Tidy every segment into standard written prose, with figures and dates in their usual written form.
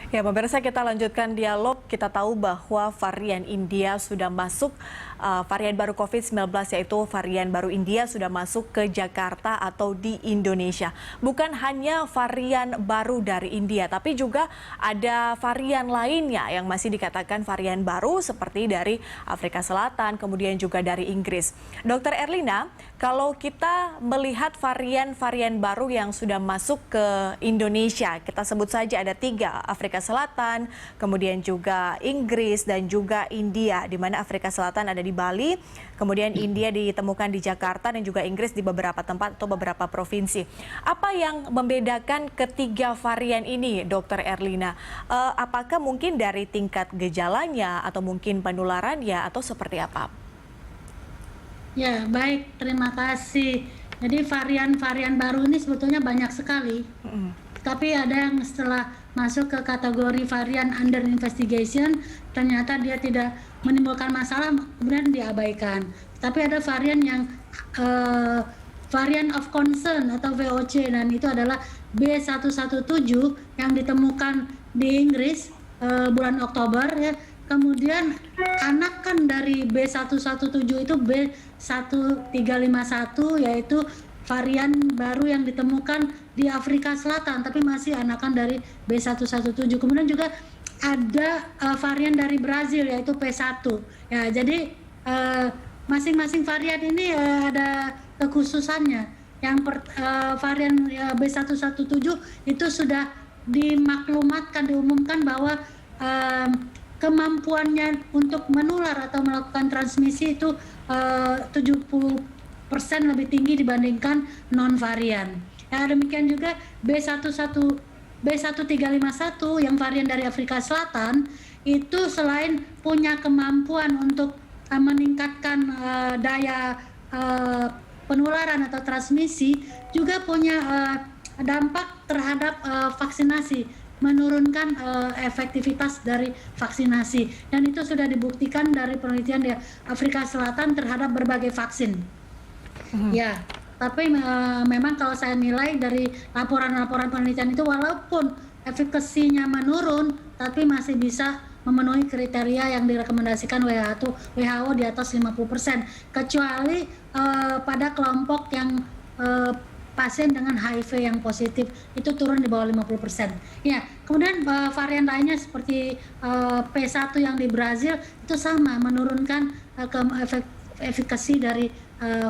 Ya, pemirsa, kita lanjutkan dialog. Kita tahu bahwa varian India sudah masuk, varian baru COVID-19 yaitu varian baru India sudah masuk ke Jakarta atau di Indonesia. Bukan hanya varian baru dari India, tapi juga ada varian lainnya yang masih dikatakan varian baru seperti dari Afrika Selatan, kemudian juga dari Inggris. Dokter Erlina, kalau kita melihat varian-varian baru yang sudah masuk ke Indonesia, kita sebut saja ada 3, Afrika Selatan, kemudian juga Inggris dan juga India, di mana Afrika Selatan ada di Bali, kemudian India ditemukan di Jakarta dan juga Inggris di beberapa tempat atau beberapa provinsi. Apa yang membedakan ketiga varian ini, Dokter Erlina? Apakah mungkin dari tingkat gejalanya atau mungkin penularannya atau seperti apa? Ya, baik. Terima kasih. Jadi varian-varian baru ini sebetulnya banyak sekali. Tapi ada yang setelah masuk ke kategori varian under investigation, ternyata dia tidak menimbulkan masalah, kemudian diabaikan. Tapi ada varian yang varian of concern atau VOC, dan itu adalah B117 yang ditemukan di Inggris bulan Oktober ya. Kemudian anakan dari B117 itu B1351, yaitu varian baru yang ditemukan di Afrika Selatan, tapi masih anakan dari B117. Kemudian juga ada varian dari Brazil yaitu P1. Ya, jadi masing-masing varian ini ada kekhususannya. Varian B117 itu sudah dimaklumatkan, diumumkan bahwa kemampuannya untuk menular atau melakukan transmisi itu 70% lebih tinggi dibandingkan non-varian. Ya, demikian juga B1351 yang varian dari Afrika Selatan itu selain punya kemampuan untuk meningkatkan daya penularan atau transmisi, juga punya dampak terhadap vaksinasi, menurunkan efektivitas dari vaksinasi, dan itu sudah dibuktikan dari penelitian di Afrika Selatan terhadap berbagai vaksin. Ya, tapi memang kalau saya nilai dari laporan-laporan penelitian itu, walaupun efikasinya menurun, tapi masih bisa memenuhi kriteria yang direkomendasikan WHO di atas 50%, kecuali pada kelompok yang pasien dengan HIV yang positif itu turun di bawah 50%. Ya, kemudian varian lainnya seperti P1 yang di Brazil itu sama, menurunkan efikasi dari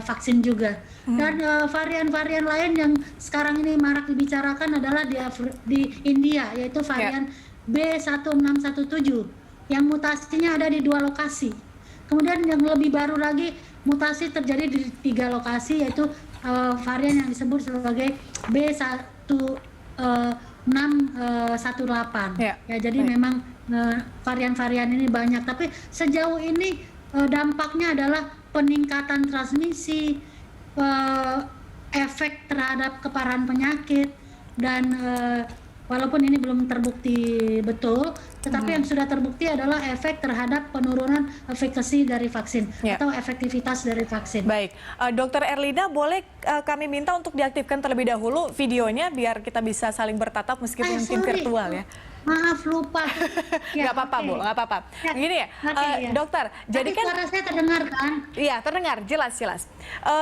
vaksin juga. Dan varian-varian lain yang sekarang ini marak dibicarakan adalah di India, yaitu varian B1617 yang mutasinya ada di 2 lokasi. Kemudian yang lebih baru lagi, mutasi terjadi di 3 lokasi, yaitu varian yang disebut sebagai B1618. Ya, jadi memang varian-varian ini banyak, tapi sejauh ini dampaknya adalah peningkatan transmisi, efek terhadap keparahan penyakit, dan walaupun ini belum terbukti betul, tetapi yang sudah terbukti adalah efek terhadap penurunan efikasi dari vaksin atau efektivitas dari vaksin. Baik, Dokter Erlina, boleh kami minta untuk diaktifkan terlebih dahulu videonya biar kita bisa saling bertatap meskipun mungkin virtual ya. Maaf, lupa. Nggak apa-apa, Bu, nggak apa-apa. Gini ya, Dokter, jadi kan suara saya terdengar kan? Iya, terdengar, jelas.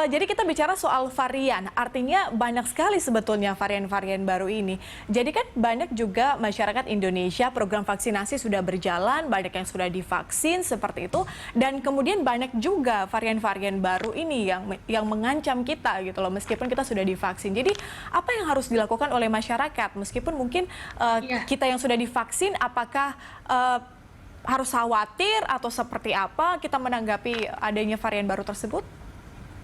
Jadi kita bicara soal varian, artinya banyak sekali sebetulnya varian-varian baru ini. Jadi kan banyak juga masyarakat Indonesia, program vaksinasi sudah berjalan, banyak yang sudah divaksin seperti itu, dan kemudian banyak juga varian-varian baru ini yang mengancam kita gitu loh, meskipun kita sudah divaksin. Jadi apa yang harus dilakukan oleh masyarakat, meskipun mungkin kita yang sudah divaksin, apakah harus khawatir atau seperti apa kita menanggapi adanya varian baru tersebut?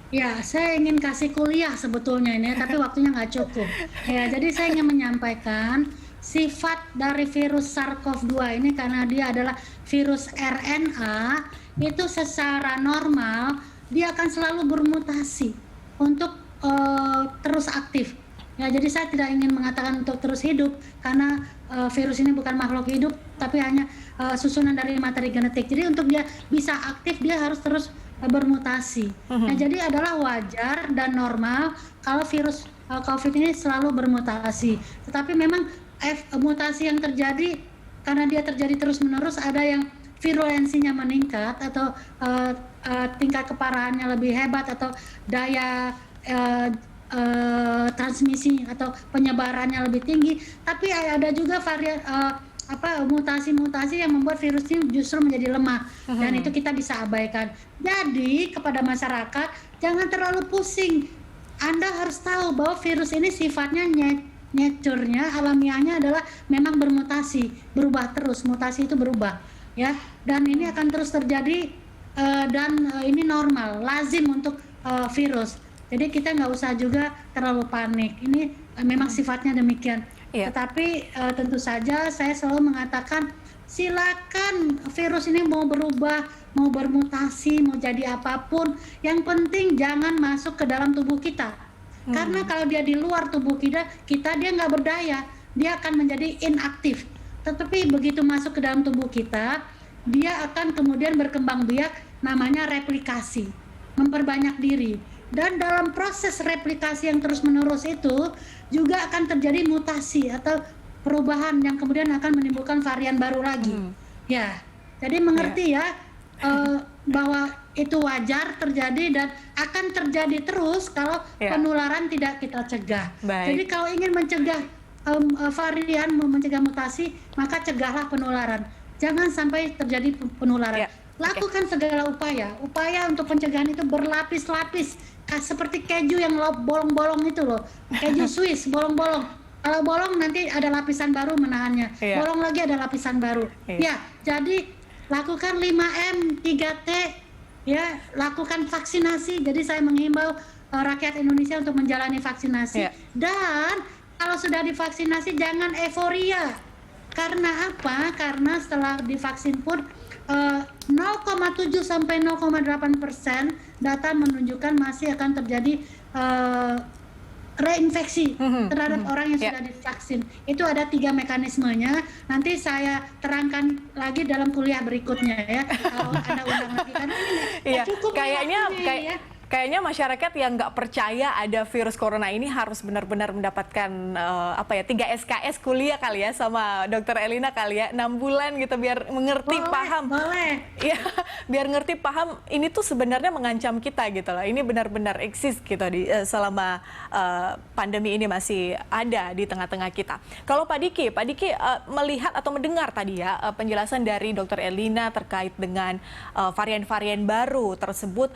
Ya, saya ingin kasih kuliah sebetulnya ini, tapi waktunya nggak cukup. Ya, jadi saya ingin menyampaikan sifat dari virus SARS-CoV-2 ini, karena dia adalah virus RNA, itu secara normal dia akan selalu bermutasi untuk terus aktif. Ya, jadi saya tidak ingin mengatakan untuk terus hidup, karena virus ini bukan makhluk hidup, tapi hanya susunan dari materi genetik. Jadi untuk dia bisa aktif, dia harus terus bermutasi. Nah, jadi adalah wajar dan normal kalau virus COVID ini selalu bermutasi. Tetapi memang mutasi yang terjadi karena dia terjadi terus-menerus, ada yang virulensinya meningkat atau tingkat keparahannya lebih hebat atau daya transmisi atau penyebarannya lebih tinggi, tapi ada juga varian mutasi-mutasi yang membuat virus ini justru menjadi lemah, dan itu kita bisa abaikan. Jadi kepada masyarakat, jangan terlalu pusing. Anda harus tahu bahwa virus ini sifatnya nature-nya, alamiahnya adalah memang bermutasi, berubah terus, mutasi itu berubah, ya. Dan ini akan terus terjadi, dan ini normal, lazim untuk virus. Jadi kita nggak usah juga terlalu panik. Ini memang sifatnya demikian. Iya. Tetapi tentu saja saya selalu mengatakan, silakan virus ini mau berubah, mau bermutasi, mau jadi apapun, yang penting jangan masuk ke dalam tubuh kita. Karena kalau dia di luar tubuh kita dia nggak berdaya, dia akan menjadi inaktif. Tetapi begitu masuk ke dalam tubuh kita, dia akan kemudian berkembang biak, namanya replikasi, memperbanyak diri. Dan dalam proses replikasi yang terus-menerus itu juga akan terjadi mutasi atau perubahan yang kemudian akan menimbulkan varian baru lagi. Ya, jadi mengerti ya bahwa itu wajar terjadi dan akan terjadi terus kalau penularan tidak kita cegah. Jadi kalau ingin mencegah varian, mencegah mutasi, maka cegahlah penularan. Jangan sampai terjadi penularan. Lakukan segala upaya untuk pencegahan itu berlapis-lapis, seperti keju yang bolong-bolong itu loh, keju Swiss bolong-bolong. Kalau bolong nanti ada lapisan baru menahannya, bolong lagi ada lapisan baru. Ya, jadi lakukan 5M, 3T, ya, lakukan vaksinasi. Jadi saya menghimbau rakyat Indonesia untuk menjalani vaksinasi. Dan kalau sudah divaksinasi jangan euforia. Karena apa? Karena setelah divaksin pun 0,7 sampai 0,8% data menunjukkan masih akan terjadi reinfeksi terhadap orang yang sudah divaksin. Itu ada 3 mekanismenya. Nanti saya terangkan lagi dalam kuliah berikutnya ya. Kalau Anda undang lagi kan cukup. Kayaknya masyarakat yang nggak percaya ada virus corona ini harus benar-benar mendapatkan 3 SKS kuliah kali ya sama Dr. Elina kali ya, 6 bulan gitu biar mengerti, paham. Ya, biar ngerti, paham ini tuh sebenarnya mengancam kita gitu loh. Ini benar-benar eksis gitu selama pandemi ini masih ada di tengah-tengah kita. Kalau Pak Diki melihat atau mendengar tadi ya penjelasan dari Dr. Elina terkait dengan varian-varian baru tersebut.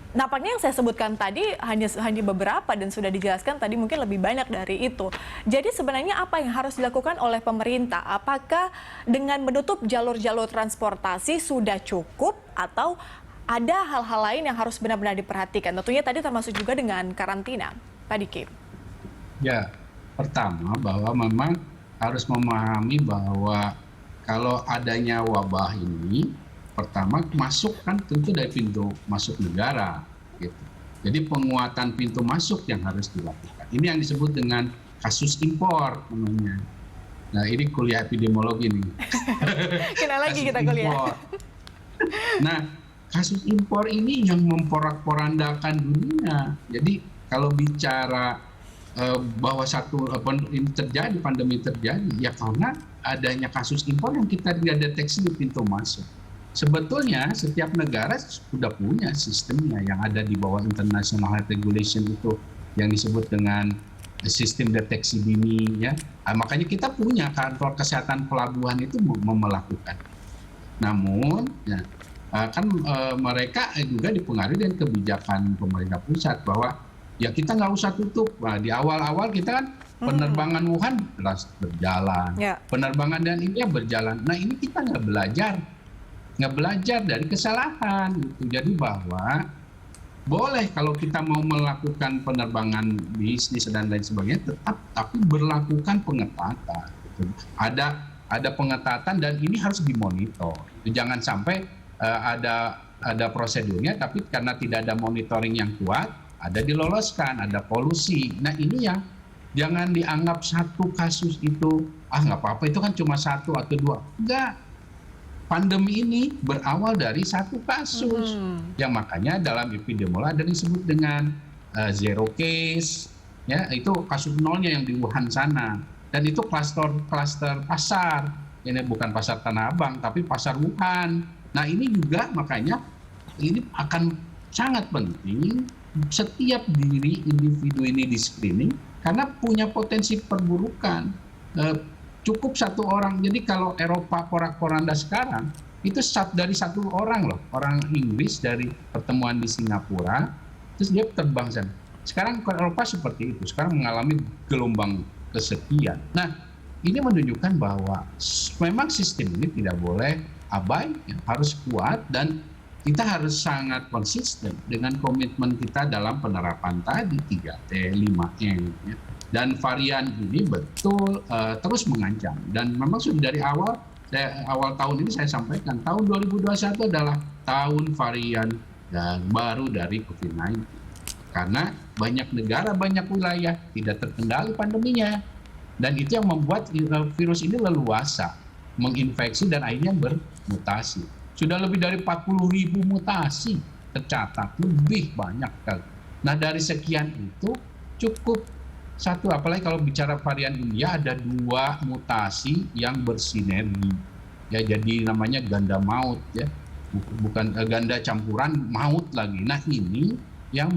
Nampaknya yang saya sebutkan tadi hanya beberapa dan sudah dijelaskan tadi mungkin lebih banyak dari itu. Jadi sebenarnya apa yang harus dilakukan oleh pemerintah? Apakah dengan menutup jalur-jalur transportasi sudah cukup atau ada hal-hal lain yang harus benar-benar diperhatikan? Tentunya tadi termasuk juga dengan karantina, Pak Diki. Ya, pertama bahwa memang harus memahami bahwa kalau adanya wabah ini, pertama masuk kan tentu dari pintu masuk negara, gitu. Jadi penguatan pintu masuk yang harus dilakukan. Ini yang disebut dengan kasus impor namanya. Nah ini kuliah epidemiologi nih. Kena lagi kita kuliah. Nah kasus impor ini yang memporak-porandakan dunia. Jadi kalau bicara bahwa pandemi terjadi ya karena adanya kasus impor yang kita tidak deteksi di pintu masuk. Sebetulnya setiap negara sudah punya sistemnya yang ada di bawah International Health Regulation itu yang disebut dengan sistem deteksi dini ya. Makanya kita punya kantor kesehatan pelabuhan itu melakukan. Namun ya, mereka juga dipengaruhi dengan kebijakan pemerintah pusat bahwa ya kita nggak usah tutup. Nah, di awal-awal kita kan penerbangan Wuhan jelas berjalan, penerbangan dan India berjalan. Nah ini kita nggak belajar dari kesalahan gitu. Jadi bahwa boleh kalau kita mau melakukan penerbangan bisnis dan lain sebagainya tetap tapi berlakukan pengetatan gitu. Ada pengetatan dan ini harus dimonitor. Jangan sampai ada prosedurnya tapi karena tidak ada monitoring yang kuat, ada diloloskan, ada polusi. Nah ini yang jangan dianggap satu kasus itu nggak apa-apa itu kan cuma 1 atau 2. Enggak. Pandemi ini berawal dari 1 kasus. Yang makanya dalam epidemiologi ada disebut dengan zero case, ya itu kasus nolnya yang di Wuhan sana. Dan itu klaster pasar. ini bukan pasar Tanah Abang, tapi pasar Wuhan. Nah ini juga makanya ini akan sangat penting setiap diri individu ini di screening karena punya potensi perburukan. Cukup satu orang, jadi kalau Eropa porak-poranda sekarang, itu dari satu orang loh, orang Inggris dari pertemuan di Singapura, terus dia terbang sana. Sekarang Eropa seperti itu, sekarang mengalami gelombang kesekian. Nah, ini menunjukkan bahwa memang sistem ini tidak boleh abai, harus kuat dan kita harus sangat konsisten dengan komitmen kita dalam penerapan tadi 3T, 5M. Ya. Dan varian ini betul terus mengancam. Dan memang sudah dari awal tahun ini saya sampaikan, tahun 2021 adalah tahun varian baru dari COVID-19. Karena banyak negara, banyak wilayah tidak terkendali pandeminya. Dan itu yang membuat virus ini leluasa, menginfeksi dan akhirnya bermutasi. Sudah lebih dari 40.000 mutasi tercatat, lebih banyak kali. Nah dari sekian itu cukup satu, apalagi kalau bicara varian India ada 2 mutasi yang bersinergi. Ya jadi namanya ganda maut ya. Bukan ganda campuran maut lagi. Nah ini yang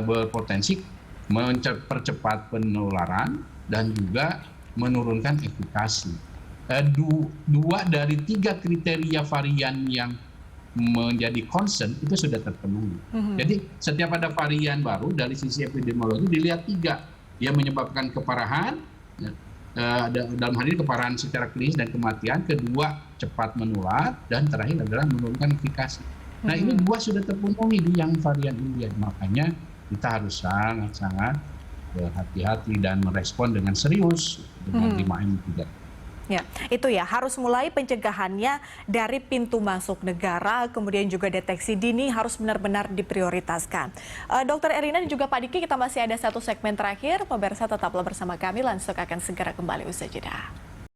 berpotensi mempercepat penularan dan juga menurunkan efikasi. 2 dari 3 kriteria varian yang menjadi concern itu sudah terpenuhi. Jadi setiap ada varian baru dari sisi epidemiologi dilihat 3, dia menyebabkan keparahan, dalam hal ini keparahan secara klinis dan kematian, kedua cepat menular, dan terakhir adalah menurunkan efikasi. Nah ini 2 sudah terpenuhi di yang varian India, makanya kita harus sangat-sangat berhati-hati dan merespon dengan serius dengan 5M 3. Ya, itu ya harus mulai pencegahannya dari pintu masuk negara, kemudian juga deteksi dini harus benar-benar diprioritaskan. Dr. Erina dan juga Pak Diki, kita masih ada 1 segmen terakhir. Pemirsa tetaplah bersama kami, Lansuk akan segera kembali usai jeda.